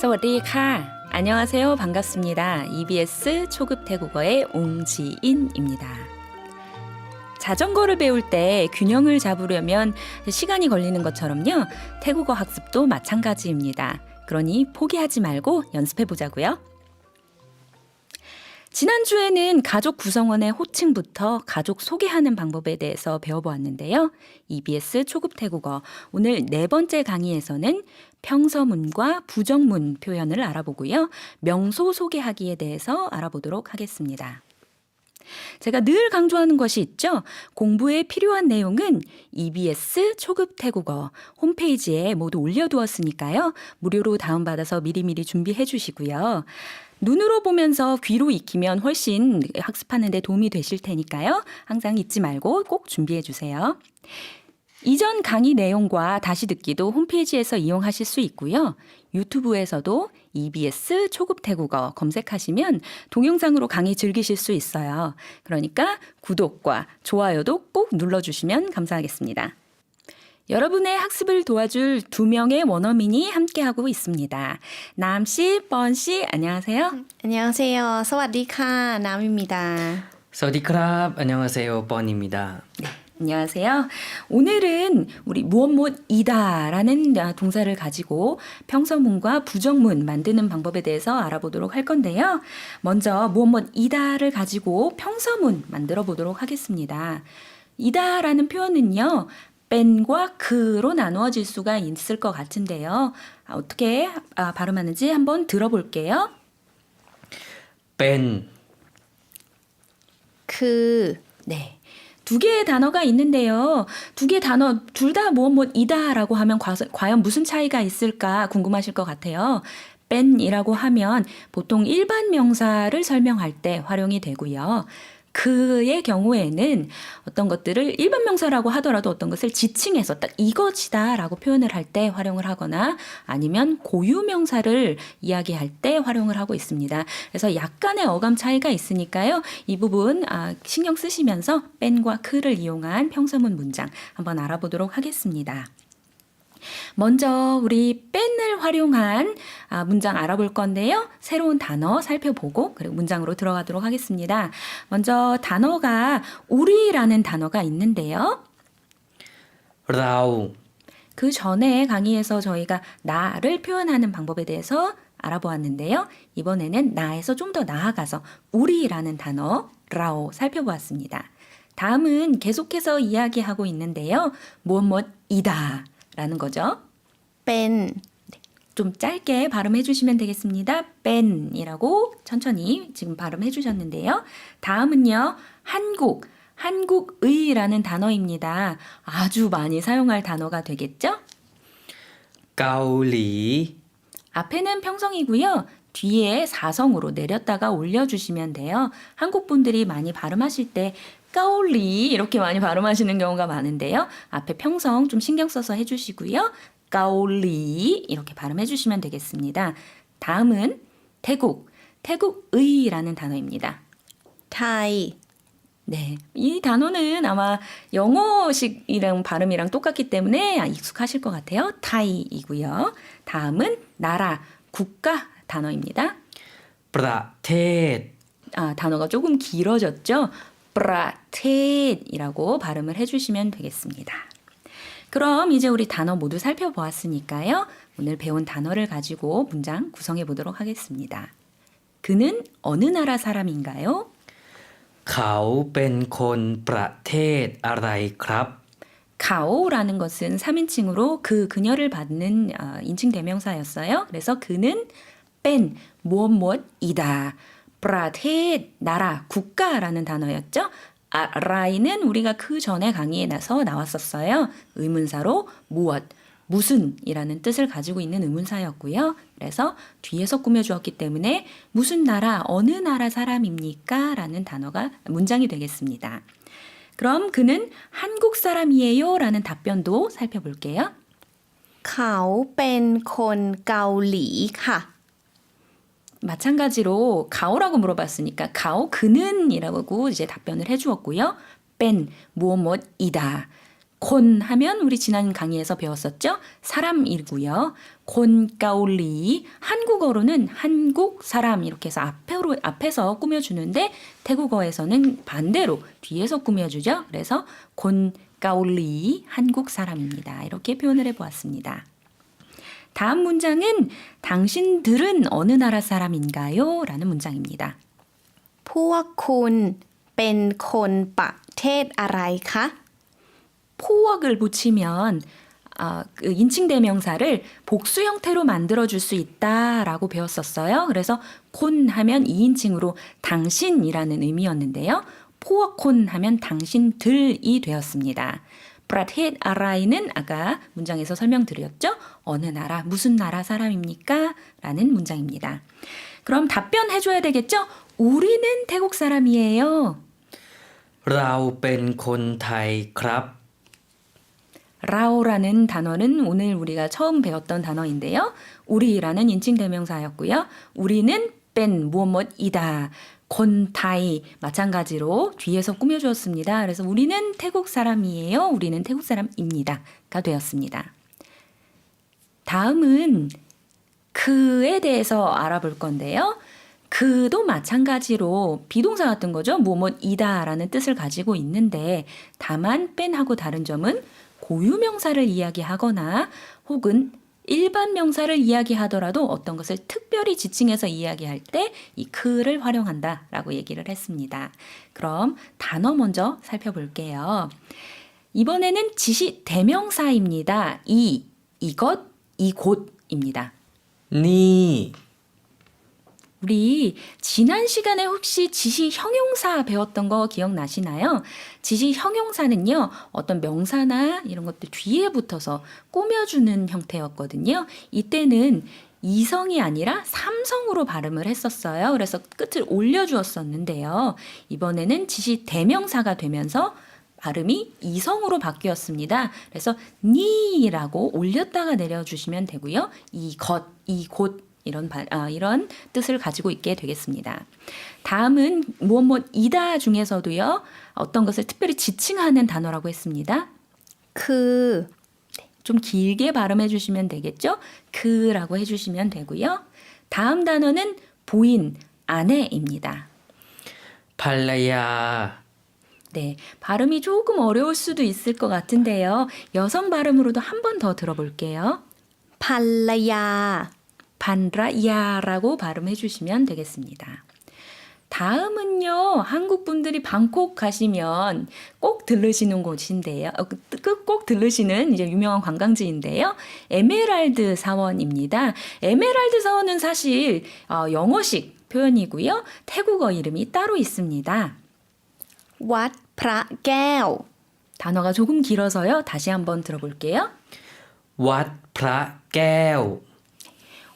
사와디카. 안녕하세요. 반갑습니다. EBS 초급 태국어의 옹지인입니다. 자전거를 배울 때 균형을 잡으려면 시간이 걸리는 것처럼요. 태국어 학습도 마찬가지입니다. 그러니 포기하지 말고 연습해 보자고요. 지난주에는 가족 구성원의 호칭부터 가족 소개하는 방법에 대해서 배워보았는데요. EBS 초급 태국어 오늘 네 번째 강의에서는 평서문과 부정문 표현을 알아보고요. 명소 소개하기에 대해서 알아보도록 하겠습니다. 제가 늘 강조하는 것이 있죠. 공부에 필요한 내용은 EBS 초급 태국어 홈페이지에 모두 올려두었으니까요. 무료로 다운받아서 미리미리 준비해 주시고요. 눈으로 보면서 귀로 익히면 훨씬 학습하는 데 도움이 되실 테니까요. 항상 잊지 말고 꼭 준비해 주세요. 이전 강의 내용과 다시 듣기도 홈페이지에서 이용하실 수 있고요. 유튜브에서도 EBS 초급 태국어 검색하시면 동영상으로 강의 즐기실 수 있어요. 그러니까 구독과 좋아요도 꼭 눌러주시면 감사하겠습니다. 여러분의 학습을 도와줄 두 명의 원어민이 함께하고 있습니다. 남씨, 뻔씨, 안녕하세요. 안녕하세요. 사와디카 남입니다. สวัสดีครับ 안녕하세요. 뻔입니다. 네, 안녕하세요. 오늘은 우리 무엇이다라는 동사를 가지고 평서문과 부정문 만드는 방법에 대해서 알아보도록 할 건데요. 먼저 무엇이다를 가지고 평서문 만들어 보도록 하겠습니다. 이다라는 표현은요. 뺀과 그로 나누어질 수가 있을 것 같은데요. 어떻게 발음하는지 한번 들어볼게요. เป็น 네. 두 개의 단어가 있는데요. 두 개의 단어 둘 다 무엇이다라고 하면 과연 무슨 차이가 있을까 궁금하실 것 같아요. 뺀이라고 하면 보통 일반 명사를 설명할 때 활용이 되고요. 그의 경우에는 어떤 것들을 일반 명사라고 하더라도 어떤 것을 지칭해서 딱 이것이다라고 표현을 할 때 활용을 하거나 아니면 고유 명사를 이야기할 때 활용을 하고 있습니다. 그래서 약간의 어감 차이가 있으니까요. 이 부분 신경 쓰시면서 뺀과 그를 이용한 평서문 문장 한번 알아보도록 하겠습니다. 먼저 우리 뺀을 활용한 문장 알아볼 건데요. 새로운 단어 살펴보고 그리고 문장으로 들어가도록 하겠습니다. 먼저 단어가 우리라는 단어가 있는데요. เรา 그 전에 강의에서 저희가 나를 표현하는 방법에 대해서 알아보았는데요. 이번에는 나에서 좀 더 나아가서 우리라는 단어 라오 살펴보았습니다. 다음은 계속해서 이야기하고 있는데요. 무엇이다 라는 거죠. เป็น 좀 짧게 발음해 주시면 되겠습니다. 뺀이라고 천천히 지금 발음해 주셨는데요. 다음은요. 한국의라는 단어입니다. 아주 많이 사용할 단어가 되겠죠? เกาหลี 앞에는 평성이고요. 뒤에 사성으로 내렸다가 올려주시면 돼요. 한국 분들이 많이 발음하실 때 까올리 이렇게 많이 발음하시는 경우가 많은데요. 앞에 평성 좀 신경 써서 해주시고요. 까올리 이렇게 발음해 주시면 되겠습니다. 다음은 태국의라는 단어입니다. ไทย 네, 이 단어는 아마 영어식이랑 발음이랑 똑같기 때문에 익숙하실 것 같아요. 타이이고요. 다음은 나라, 국가 단어입니다. ประเทศ 단어가 조금 길어졌죠. 프라테이라고 발음을 해주시면 되겠습니다. 그럼 이제 우리 단어 모두 살펴보았으니까요. 오늘 배운 단어를 가지고 문장 구성해 보도록 하겠습니다. 그는 어느 나라 사람인가요? เขาเป็นคนประเทศอะไรครับ 가오라는 것은 3인칭으로 그녀를 받는 인칭 대명사였어요. 그래서 그는 뺀 무엇이다. 프라테이트 나라 국가라는 단어였죠. 라이는 우리가 그 전에 강의에서 나왔었어요. 의문사로 무엇, 무슨이라는 뜻을 가지고 있는 의문사였고요. 그래서 뒤에서 꾸며주었기 때문에 무슨 나라, 어느 나라 사람입니까? 라는 단어가 문장이 되겠습니다. 그럼 그는 한국 사람이에요? 라는 답변도 살펴볼게요. เขาเป็นคนเกาหลีค่ะ 마찬가지로 가오라고 물어봤으니까 가오 그는이라고 이제 답변을 해주었고요. 뺀 무엇이다. 곤 하면 우리 지난 강의에서 배웠었죠? 사람이고요. 곤 까올리 한국어로는 한국 사람 이렇게 해서 앞에서 꾸며주는데 태국어에서는 반대로 뒤에서 꾸며주죠. 그래서 곤 까올리 한국 사람입니다. 이렇게 표현을 해보았습니다. 다음 문장은 당신들은 어느 나라 사람인가요? 라는 문장입니다. พวกคุณเป็นคนประเทศอะไรคะ 포억을 붙이면 그 인칭 대명사를 복수 형태로 만들어줄 수 있다라고 배웠었어요. 그래서 콘 하면 2인칭으로 당신이라는 의미였는데요. 포억콘 하면 당신들이 되었습니다. 브라텟 아라이는 아까 문장에서 설명드렸죠. 어느 나라, 무슨 나라 사람입니까? 라는 문장입니다. 그럼 답변해줘야 되겠죠? 우리는 태국 사람이에요. เราเป็นคนไทยครับ 라오라는 단어는 오늘 우리가 처음 배웠던 단어인데요. 우리라는 인칭 대명사였고요. 우리는 뺀 무엇이다. 곤타이 마찬가지로 뒤에서 꾸며주었습니다. 그래서 우리는 태국 사람이에요. 우리는 태국 사람입니다가 되었습니다. 다음은 그에 대해서 알아볼 건데요. 그도 마찬가지로 비동사 같은 거죠. 무엇이다라는 뜻을 가지고 있는데 다만 뺀하고 다른 점은 고유명사를 이야기하거나 혹은 일반 명사를 이야기하더라도 어떤 것을 특별히 지칭해서 이야기할 때 이 그를 활용한다라고 얘기를 했습니다. 그럼 단어 먼저 살펴볼게요. 이번에는 지시 대명사입니다. 이것, 이곳입니다. นี่ 우리 지난 시간에 혹시 지시 형용사 배웠던 거 기억나시나요? 지시 형용사는요, 어떤 명사나 이런 것들 뒤에 붙어서 꾸며주는 형태였거든요. 이때는 이성이 아니라 삼성으로 발음을 했었어요. 그래서 끝을 올려주었었는데요. 이번에는 지시 대명사가 되면서 발음이 이성으로 바뀌었습니다. 그래서 니라고 올렸다가 내려주시면 되고요. 이것, 이곳 이런 뜻을 가지고 있게 되겠습니다. 다음은 무엇이다 중에서도요. 어떤 것을 특별히 지칭하는 단어라고 했습니다. คือ 좀 길게 발음해 주시면 되겠죠? 그라고 해주시면 되고요. 다음 단어는 부인, 아내입니다. ภรรยา 네, 발음이 조금 어려울 수도 있을 것 같은데요. 여성 발음으로도 한 번 더 들어볼게요. ภรรยา 반라야라고 발음해 주시면 되겠습니다. 다음은요, 한국 분들이 방콕 가시면 꼭 들르시는 곳인데요. 꼭 들르시는 이제 유명한 관광지인데요. 에메랄드 사원입니다. 에메랄드 사원은 사실 영어식 표현이고요. 태국어 이름이 따로 있습니다. วัดพระแก้ว 단어가 조금 길어서요. 다시 한번 들어볼게요. วัดพระแก้ว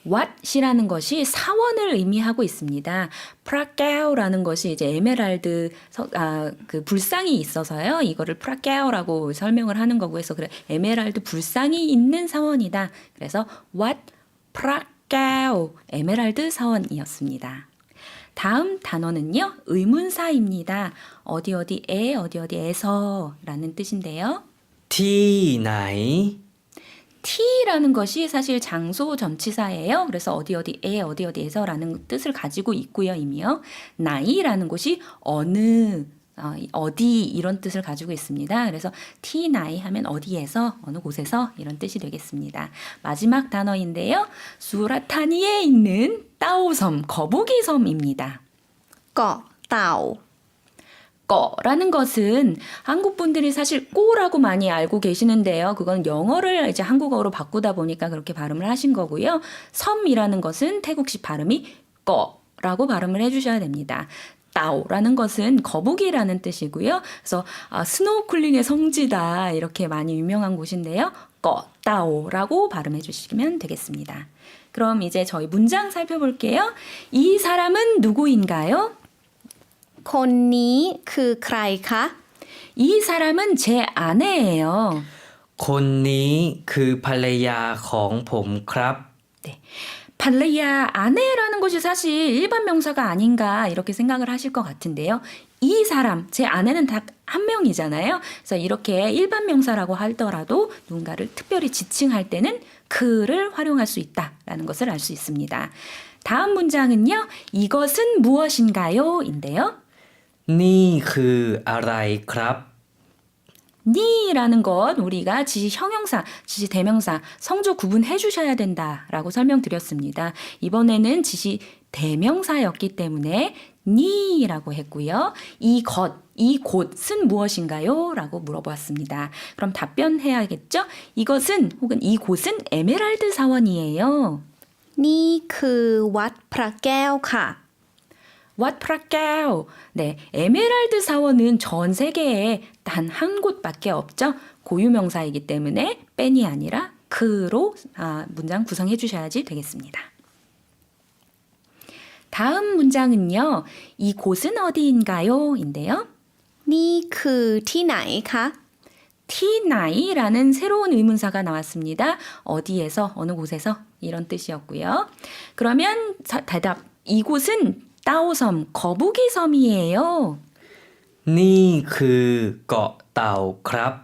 왓이라는 것이 사원을 의미하고 있습니다. 프라케오라는 것이 이제 에메랄드 그 불상이 있어서요. 이거를 프라케오라고 설명을 하는 거고 해서 그래 에메랄드 불상이 있는 사원이다. 그래서 왓 프라케오 에메랄드 사원이었습니다. 다음 단어는요. 의문사입니다. 어디 어디에 어디 어디에서라는 뜻인데요. ที่ไหน T라는 것이 사실 장소 전치사예요. 그래서 어디 어디에 어디 어디에서라는 뜻을 가지고 있고요. 이미요. 나이라는 것이 어느 어디 이런 뜻을 가지고 있습니다. 그래서 T 나이 하면 어디에서 어느 곳에서 이런 뜻이 되겠습니다. 마지막 단어인데요. 수라타니에 있는 따오섬 거북이 섬입니다. เกาะเต่า 꺼라는 것은 한국 분들이 사실 꼬라고 많이 알고 계시는데요. 그건 영어를 이제 한국어로 바꾸다 보니까 그렇게 발음을 하신 거고요. 섬이라는 것은 태국식 발음이 꺼라고 발음을 해주셔야 됩니다. 따오라는 것은 거북이라는 뜻이고요. 그래서 스노우쿨링의 성지다 이렇게 많이 유명한 곳인데요. 꺼따오라고 발음해 주시면 되겠습니다. 그럼 이제 저희 문장 살펴볼게요. 이 사람은 누구인가요? คนนี้คือใครคะ 이 사람은 제 아내예요. คนนี้คือภรรยาของผมครับ 발레야 아내라는 곳이 사실 일반 명사가 아닌가 이렇게 생각을 하실 것 같은데요. 이 사람, 제 아내는 딱 한 명이잖아요. 그래서 이렇게 일반 명사라고 하더라도 누군가를 특별히 지칭할 때는 그를 활용할 수 있다라는 것을 알 수 있습니다. 다음 문장은요. 이것은 무엇인가요? 인데요. นี่คืออะไรครับ 니라는 것 우리가 지시 형용사, 지시 대명사, 성조 구분해 주셔야 된다라고 설명드렸습니다. 이번에는 지시 대명사였기 때문에 니라고 했고요. 이 곳은 무엇인가요? 라고 물어보았습니다. 그럼 답변해야겠죠? 이것은 혹은 이곳은 에메랄드 사원이에요. นี่คือวัดพระแก้วค่ะ What 프라케오. 네, 에메랄드 사원은 전 세계에 단 한 곳밖에 없죠. 고유명사이기 때문에 뺀이 아니라 그로 문장 구성해 주셔야지 되겠습니다. 다음 문장은요. 이 곳은 어디인가요? 인데요. นี่คือที่ไหนคะ 티나이라는 새로운 의문사가 나왔습니다. 어디에서, 어느 곳에서 이런 뜻이었고요. 그러면 대답. 이곳은 따오섬, 거북이 섬이에요. นี่คือเกาะเต่าครับ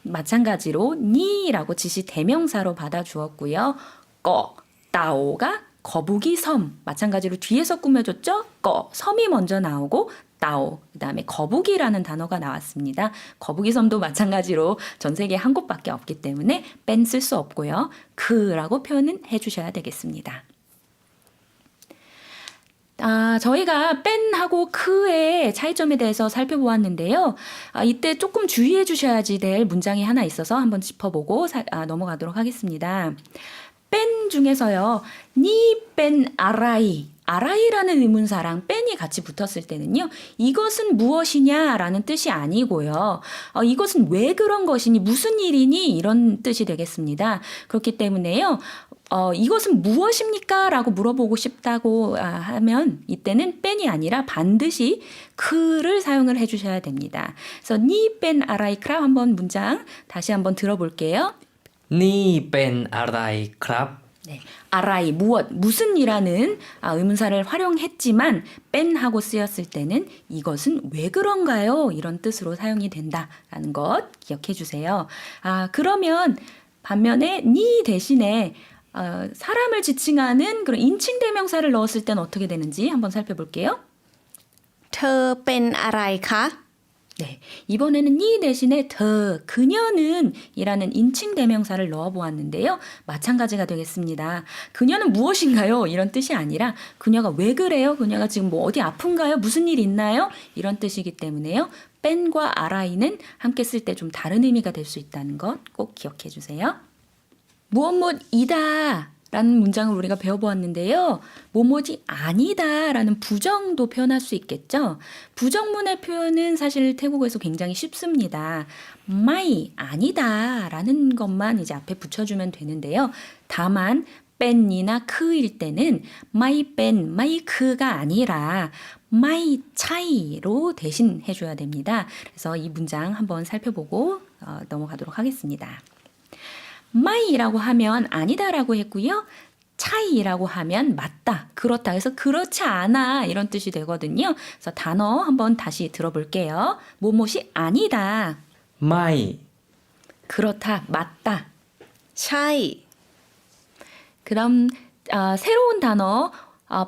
마찬가지로 니라고 지시 대명사로 받아주었고요. 따오가 거북이 섬. 마찬가지로 뒤에서 꾸며줬죠. 섬이 먼저 나오고 따오, 그 다음에 거북이라는 단어가 나왔습니다. 거북이 섬도 마찬가지로 전 세계에 한 곳밖에 없기 때문에 뺀 쓸 수 없고요. 그라고 표현은 해주셔야 되겠습니다. 저희가 뺀하고 크의 차이점에 대해서 살펴보았는데요. 이때 조금 주의해 주셔야지 될 문장이 하나 있어서 한번 짚어보고 넘어가도록 하겠습니다. 뺀 중에서요. 니 뺀 아라이라는 의문사랑 뺀이 같이 붙었을 때는요. 이것은 무엇이냐라는 뜻이 아니고요. 이것은 왜 그런 것이니 무슨 일이니 이런 뜻이 되겠습니다. 그렇기 때문에요. 이것은 무엇입니까? 라고 물어보고 싶다고 하면 이때는 뺀이 아니라 반드시 그를 사용을 해주셔야 됩니다. 그래서 니 뺀 아라이크라 한번 문장 다시 한번 들어볼게요. นี่เป็นอะไรครับ 네, 아라이 무엇 무슨 이라는 의문사를 활용했지만 뺀하고 쓰였을 때는 이것은 왜 그런가요? 이런 뜻으로 사용이 된다라는 것 기억해 주세요. 그러면 반면에 니 대신에 사람을 지칭하는 그런 인칭 대명사를 넣었을 때는 어떻게 되는지 한번 살펴볼게요. เธอเป็นอะไรคะ 네, 이번에는 니 대신에 그녀는 이라는 인칭 대명사를 넣어보았는데요. 마찬가지가 되겠습니다. 그녀는 무엇인가요? 이런 뜻이 아니라 그녀가 왜 그래요? 그녀가 지금 뭐 어디 아픈가요? 무슨 일 있나요? 이런 뜻이기 때문에요. 뺀과 아라이는 함께 쓸 때 좀 다른 의미가 될 수 있다는 것 꼭 기억해 주세요. 무엇이다 라는 문장을 우리가 배워보았는데요. 뭐뭐지 아니다 라는 부정도 표현할 수 있겠죠. 부정문의 표현은 사실 태국어에서 굉장히 쉽습니다. 마이 아니다 라는 것만 이제 앞에 붙여주면 되는데요. 다만 뺀이나 크일 때는 마이 뺀, 마이 크가 아니라 마이 차이로 대신 해줘야 됩니다. 그래서 이 문장 한번 살펴보고 넘어가도록 하겠습니다. 마이라고 하면 아니다라고 했고요. 차이라고 하면 맞다, 그렇다. 그래서 그렇지 않아 이런 뜻이 되거든요. 그래서 단어 한번 다시 들어볼게요. 뭐뭐이 아니다, ไม่ 그렇다, 맞다. ใช่ 그럼 새로운 단어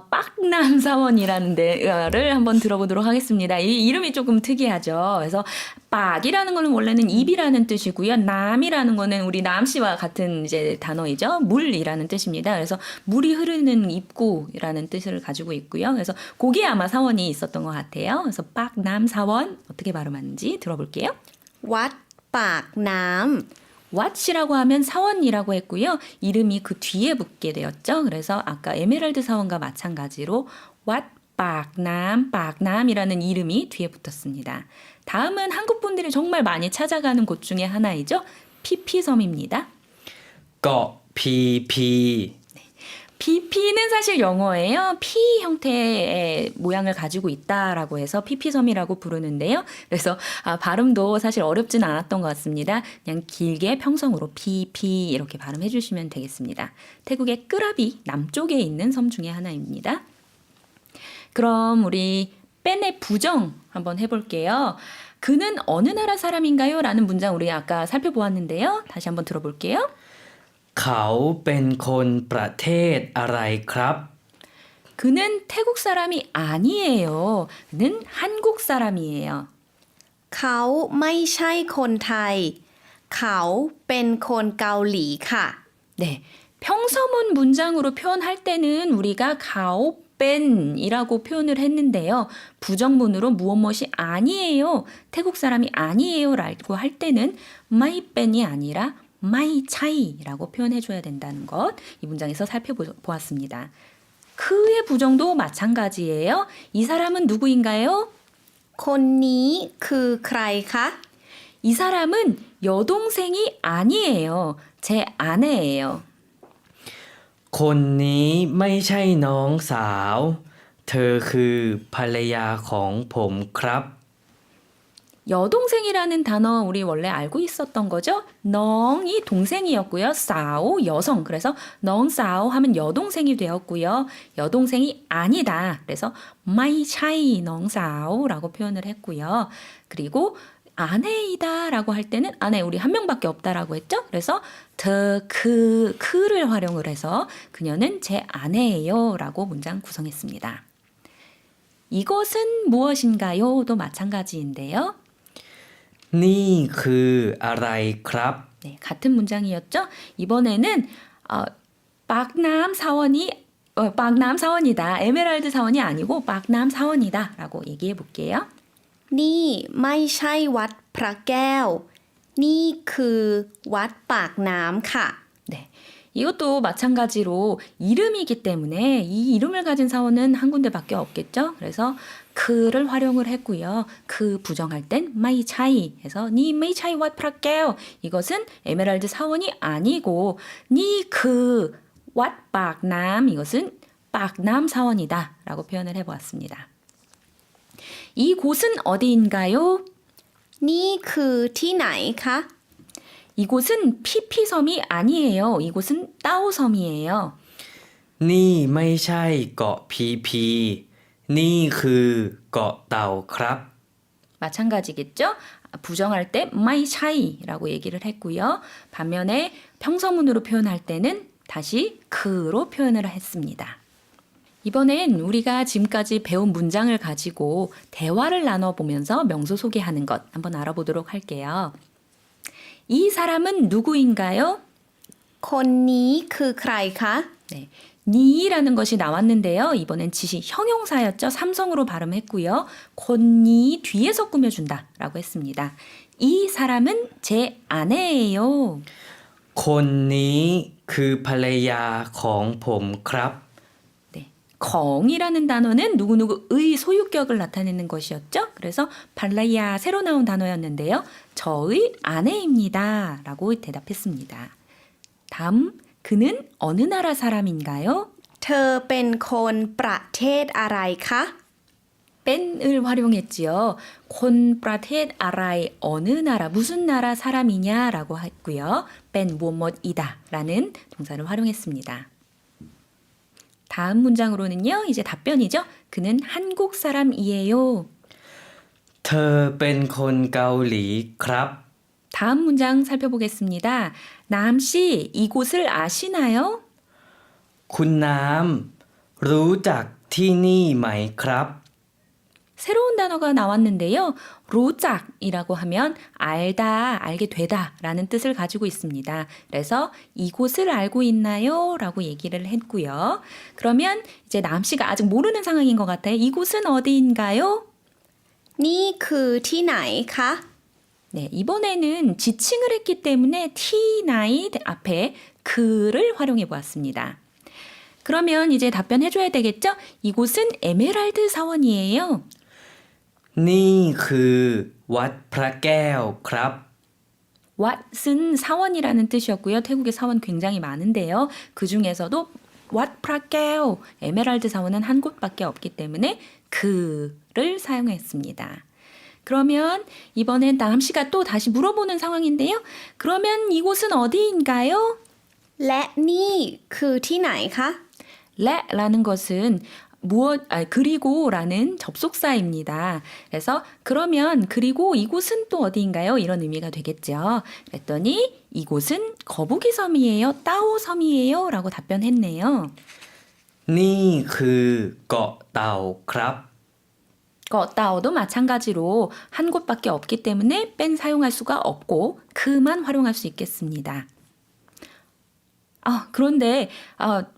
빡남사원이라는 데를 한번 들어보도록 하겠습니다. 이 이름이 조금 특이하죠. 그래서 빡이라는 거는 원래는 입이라는 뜻이고요. 남이라는 거는 우리 남씨와 같은 이제 단어이죠. 물이라는 뜻입니다. 그래서 물이 흐르는 입구라는 뜻을 가지고 있고요. 그래서 거기에 아마 사원이 있었던 것 같아요. 그래서 빡남사원 어떻게 발음하는지 들어볼게요. วัดปากน้ำ 왓이라고 하면 사원이라고 했고요. 이름이 그 뒤에 붙게 되었죠. 그래서 아까 에메랄드 사원과 마찬가지로 왓 빡남이라는 이름이 뒤에 붙었습니다. 다음은 한국 분들이 정말 많이 찾아가는 곳 중에 하나이죠. 피피섬입니다. เกาะพีพี BP는 사실 영어예요. P 형태의 모양을 가지고 있다라고 해서 PP섬이라고 부르는데요. 그래서 발음도 사실 어렵진 않았던 것 같습니다. 그냥 길게 평성으로 PP 이렇게 발음해 주시면 되겠습니다. 태국의 끄라비 남쪽에 있는 섬 중에 하나입니다. 그럼 우리 뺀의 부정 한번 해볼게요. 그는 어느 나라 사람인가요? 라는 문장 우리 아까 살펴보았는데요. 다시 한번 들어볼게요. เขาเป็นคนประเทศอะไรครับ 그는 태국 사람이 아니에요. 그는 한국 사람이에요. เขาไม่ใช่คนไทย เขาเป็นคนเกาหลีค่ะ 네, 평서문 문장으로 표현할 때는 우리가 가오뺀이라고 표현을 했는데요. 부정문으로 무엇이 아니에요. 태국 사람이 아니에요라고 할 때는 마이뺀이 아니라 마이 차이라고 표현해줘야 된다는 것. 이 문장에서 살펴보았습니다. 그의 부정도 마찬가지예요. 이 사람은 누구인가요? คนนี้คือใครคะ 이 사람은 여동생이 아니에요. 제 아내예요. คนนี้ไม่ใช่น้องสาว เธอคือภรรยาของผมครับ 여동생이라는 단어 우리 원래 알고 있었던 거죠? 넝이 동생이었고요. 싸오 여성. 그래서 넝싸오 하면 여동생이 되었고요. 여동생이 아니다. 그래서 마이 차이 넝싸오라고 표현을 했고요. 그리고 아내이다라고 할 때는 아내 우리 한 명밖에 없다라고 했죠? 그래서 그를 활용을 해서 그녀는 제 아내예요라고 문장 구성했습니다. 이것은 무엇인가요?도 마찬가지인데요. นี่คืออะไรครับ 네, 같은 문장이었죠? 이번에는 박남 사원이 박남 사원이다. 에메랄드 사원이 아니고 박남 사원이다라고 얘기해 볼게요. นี่ไม่ใช่วัดพระแก้ว นี่คือวัดปากน้ำค่ะ 네. 이것도 마찬가지로 이름이기 때문에 이 이름을 가진 사원은 한 군데밖에 없겠죠. 그래서 그를 활용을 했고요. 그 부정할 땐 마이 차이 해서 니 마이 차이 왓 프라게요. 이것은 에메랄드 사원이 아니고 니 그 왓 박남 이것은 박남 사원이다라고 표현을 해보았습니다. 이 곳은 어디인가요? นี่คือที่ไหนคะ 이곳은 피피섬이 아니에요. 이곳은 따오섬이에요. นี่ไม่ใช่เกาะพีพี นี่คือเกาะเต่าครับ 마찬가지겠죠? 부정할 때 마이 차이라고 얘기를 했고요. 반면에 평서문으로 표현할 때는 다시 그로 표현을 했습니다. 이번엔 우리가 지금까지 배운 문장을 가지고 대화를 나눠보면서 명소 소개하는 것 한번 알아보도록 할게요. 이 사람은 누구인가요? คนนี้คือใครคะ 네, 니라는 것이 나왔는데요. 이번엔 지시 형용사였죠. 삼성으로 발음했고요. 곤니 뒤에서 꾸며준다라고 했습니다. 이 사람은 제 아내예요. คนนี้คือภรรยาของผมครับ 네, 콩이라는 단어는 누구누구의 소유격을 나타내는 것이었죠. 그래서 발라야 새로 나온 단어였는데요. 저의 아내입니다. 라고 대답했습니다. 다음, 그는 어느 나라 사람인가요? เธอเป็นคนประเทศอะไรคะ 뺀을 활용했지요. 콘 프라테트 아라이 어느 나라 무슨 나라 사람이냐라고 했고요. 뺀 무엇이다라는 동사를 활용했습니다. 다음 문장으로는요. 이제 답변이죠. 그는 한국 사람이에요. เธอเป็นคนเกาหลีครับ 다음 문장 살펴보겠습니다. 남씨 이곳을 아시나요? คุณน้ำรู้จักที่นี่ไหมครับ 새로운 단어가 나왔는데요. 로짝이라고 하면 알다, 알게 되다 라는 뜻을 가지고 있습니다. 그래서 이곳을 알고 있나요? 라고 얘기를 했고요. 그러면 이제 남씨가 아직 모르는 상황인 것 같아요. 이곳은 어디인가요? นี่คือที่ไหนคะ 네, 이번에는 지칭을 했기 때문에 T9 앞에 그를 활용해 보았습니다. 그러면 이제 답변해줘야 되겠죠? 이곳은 에메랄드 사원이에요. นี่คือวัดพระแก้วครับ 왓은 사원이라는 뜻이었고요. 태국의 사원 굉장히 많은데요. 그 중에서도 왓 프라게오 에메랄드 사원은 한 곳밖에 없기 때문에 그를 사용했습니다. 그러면 이번엔 다음 씨가 또 다시 물어보는 상황인데요. 그러면 이곳은 어디인가요? และนี่คือที่ไหนคะ 레라는 것은 그리고라는 접속사입니다. 그래서 그러면 그리고 이곳은 또 어디인가요? 이런 의미가 되겠죠. 그랬더니 이곳은 거북이 섬이에요? 따오 섬이에요? 라고 답변했네요. นี่คือเกาะเต่าครับ 따오도 마찬가지로 한 곳밖에 없기 때문에 뺀 사용할 수가 없고 그만 활용할 수 있겠습니다. 그런데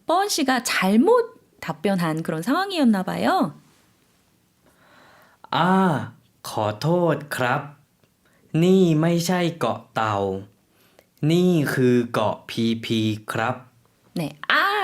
뻐은 씨가 잘못 답변한 그런 상황이었나 봐요. ขอโทษครับ นี่ไม่ใช่เกาะเต่า นี่คือเกาะพีพีครับ 네,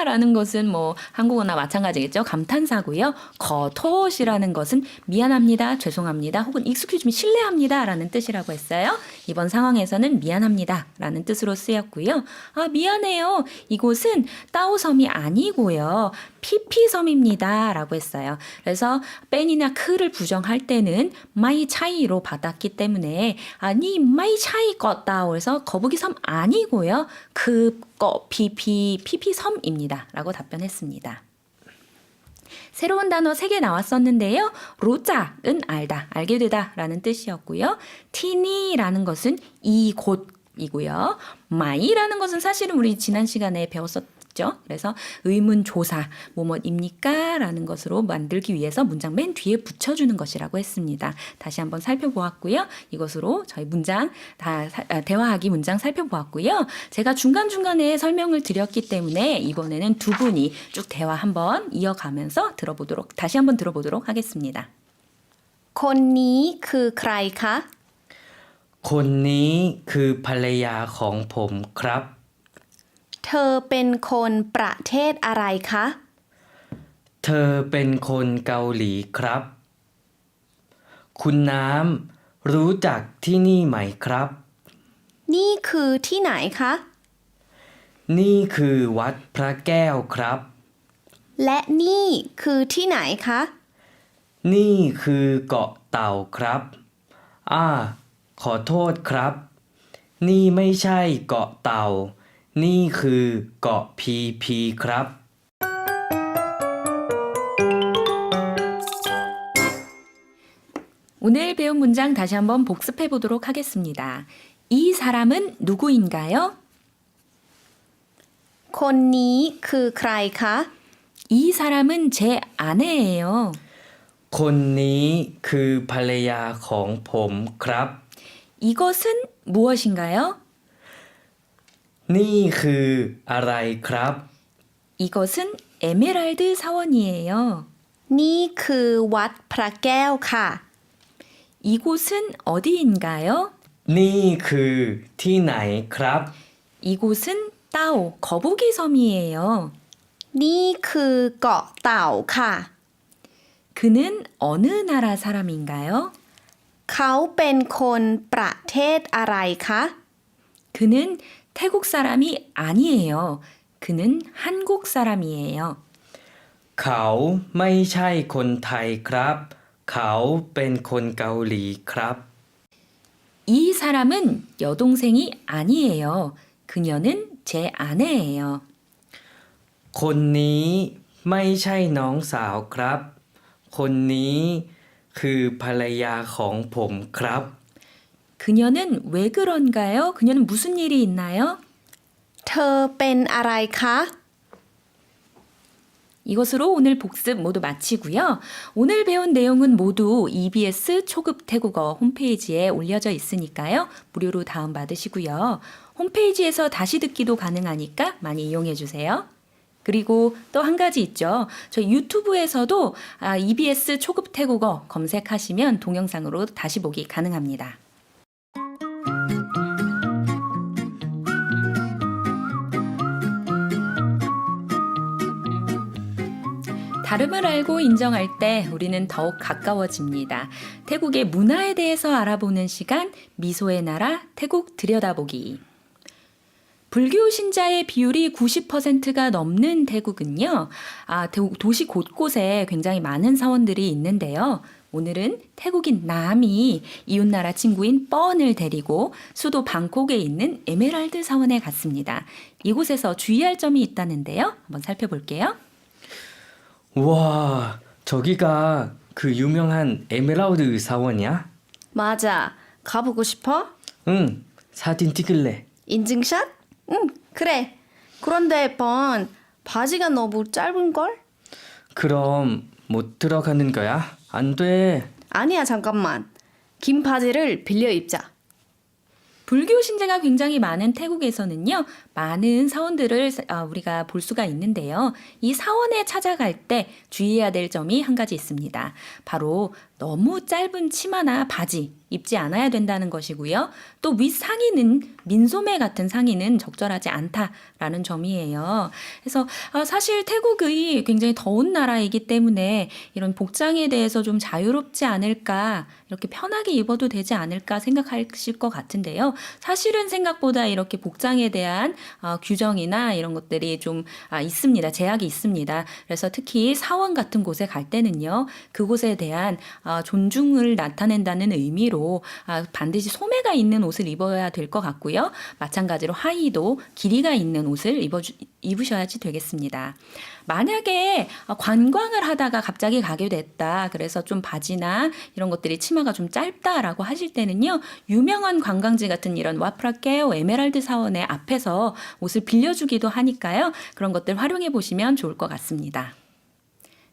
라는 것은 뭐 한국어나 마찬가지겠죠. 감탄사고요. 거톳이라는 것은 미안합니다, 죄송합니다, 혹은 excuse me, 실례합니다 라는 뜻이라고 했어요. 이번 상황에서는 미안합니다 라는 뜻으로 쓰였고요. 미안해요. 이곳은 따오섬이 아니고요. 피피섬입니다 라고 했어요. 그래서 뺀이나 크를 부정할 때는 마이 차이로 받았기 때문에 니 마이 차이 껐다 그래서 거북이 섬 아니고요. 피피섬입니다 라고 답변했습니다. 새로운 단어 3개 나왔었는데요. 로자은 알다, 알게 되다 라는 뜻이었고요. 티니라는 것은 이곳이고요. 마이라는 것은 사실은 우리 지난 시간에 배웠었죠. 그래서 의문조사, 뭐뭐입니까? 라는 것으로 만들기 위해서 문장 맨 뒤에 붙여주는 것이라고 했습니다. 다시 한번 살펴보았고요. 이것으로 저희 문장, 대화하기 문장 살펴보았고요. 제가 중간중간에 설명을 드렸기 때문에 이번에는 두 분이 쭉 대화 한번 이어가면서 다시 한번 들어보도록 하겠습니다. คนนี้คือใครคะ คนนี้คือภรรยาของผมครับ เธอเป็นคนประเทศอะไรคะ เธอเป็นคนเกาหลีครับ คุณน้ำรู้จักที่นี่ไหมครับ นี่คือที่ไหนคะ นี่คือวัดพระแก้วครับ และนี่คือที่ไหนคะ นี่คือเกาะเต่าครับขอโทษครับ นี่ไม่ใช่เกาะเต่า นี่คือเกาะพีพีครับ 오늘 배운 문장 다시 한번 복습해 보도록 하겠습니다. 이 사람은 누구인가요? คนนี้คือใครคะ 이 사람은 제 아내예요. คนนี้คือภรรยาของผมครับ 이것은 무엇인가요? นี่คืออะไรครับ 이것은 에메랄드 사원이에요. นี่คือวัดพระแก้วค่ะ 이곳은 어디인가요? นี่คือที่ไหนครับ 이곳은 따오 거북이 섬이에요. นี่คือเกาะเต่าค่ะ 그는 어느 나라 사람인가요? เขาเป็นคนประเทศอะไรคะ 그는 태국 사람이 아니에요. 그는 한국 사람이에요. เขาไม่ใช่คนไทยครับ เขาเป็นคนเกาหลีครับ 이 사람은 여동생이 아니에요. 그녀는 제 아내예요. คนนี้ไม่ใช่น้องสาวครับ คนนี้คือภรรยาของผมครับ 그녀는 왜 그런가요? 그녀는 무슨 일이 있나요? เธอเป็นอะไรคะ 이것으로 오늘 복습 모두 마치고요. 오늘 배운 내용은 모두 EBS 초급 태국어 홈페이지에 올려져 있으니까요. 무료로 다운받으시고요. 홈페이지에서 다시 듣기도 가능하니까 많이 이용해 주세요. 그리고 또 한 가지 있죠. 저희 유튜브에서도 EBS 초급 태국어 검색하시면 동영상으로 다시 보기 가능합니다. 다름을 알고 인정할 때 우리는 더욱 가까워집니다. 태국의 문화에 대해서 알아보는 시간, 미소의 나라 태국 들여다보기. 불교 신자의 비율이 90%가 넘는 태국은요, 도시 곳곳에 굉장히 많은 사원들이 있는데요. 오늘은 태국인 남이 이웃나라 친구인 뻔을 데리고 수도 방콕에 있는 에메랄드 사원에 갔습니다. 이곳에서 주의할 점이 있다는데요. 한번 살펴볼게요. 와, 저기가 그 유명한 에메랄드 사원이야? 맞아. 가보고 싶어? 응, 사진 찍을래. 인증샷? 응, 그래. 그런데 번 바지가 너무 짧은걸? 그럼 못 들어가는 거야? 안 돼. 아니야, 잠깐만. 긴 바지를 빌려 입자. 불교 신자가 굉장히 많은 태국에서는요, 많은 사원들을 우리가 볼 수가 있는데요. 이 사원에 찾아갈 때 주의해야 될 점이 한 가지 있습니다. 바로 너무 짧은 치마나 바지 입지 않아야 된다는 것이고요. 또 윗상의는 민소매 같은 상의는 적절하지 않다라는 점이에요. 그래서 사실 태국이 굉장히 더운 나라이기 때문에 이런 복장에 대해서 좀 자유롭지 않을까, 이렇게 편하게 입어도 되지 않을까 생각하실 것 같은데요. 사실은 생각보다 이렇게 복장에 대한 규정이나 이런 것들이 좀 있습니다. 제약이 있습니다. 그래서 특히 사원 같은 곳에 갈 때는요, 그곳에 대한 존중을 나타낸다는 의미로 반드시 소매가 있는 옷을 입어야 될 것 같고요. 마찬가지로 하의도 길이가 있는 옷을 입으셔야지 되겠습니다. 만약에 관광을 하다가 갑자기 가게 됐다. 그래서 좀 바지나 이런 것들이 치마가 좀 짧다라고 하실 때는요. 유명한 관광지 같은 이런 와프라케오 에메랄드 사원의 앞에서 옷을 빌려주기도 하니까요. 그런 것들 활용해 보시면 좋을 것 같습니다.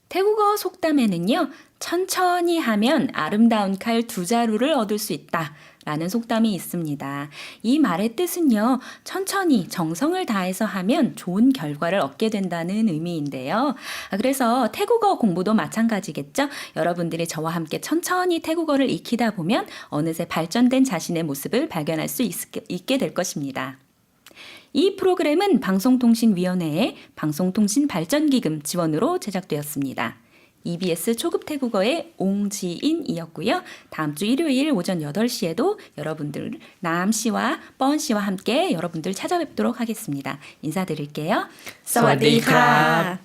태국어 속담에는요. 천천히 하면 아름다운 칼 2자루를 얻을 수 있다. 라는 속담이 있습니다. 이 말의 뜻은요, 천천히 정성을 다해서 하면 좋은 결과를 얻게 된다는 의미인데요. 그래서 태국어 공부도 마찬가지겠죠? 여러분들이 저와 함께 천천히 태국어를 익히다 보면 어느새 발전된 자신의 모습을 발견할 수 있게 될 것입니다. 이 프로그램은 방송통신위원회의 방송통신발전기금 지원으로 제작되었습니다. EBS 초급 태국어의 옹지인이었고요. 다음 주 일요일 오전 8시에도 여러분들 남씨와 뻔씨와 함께 여러분들 찾아뵙도록 하겠습니다. 인사드릴게요. 사와디카.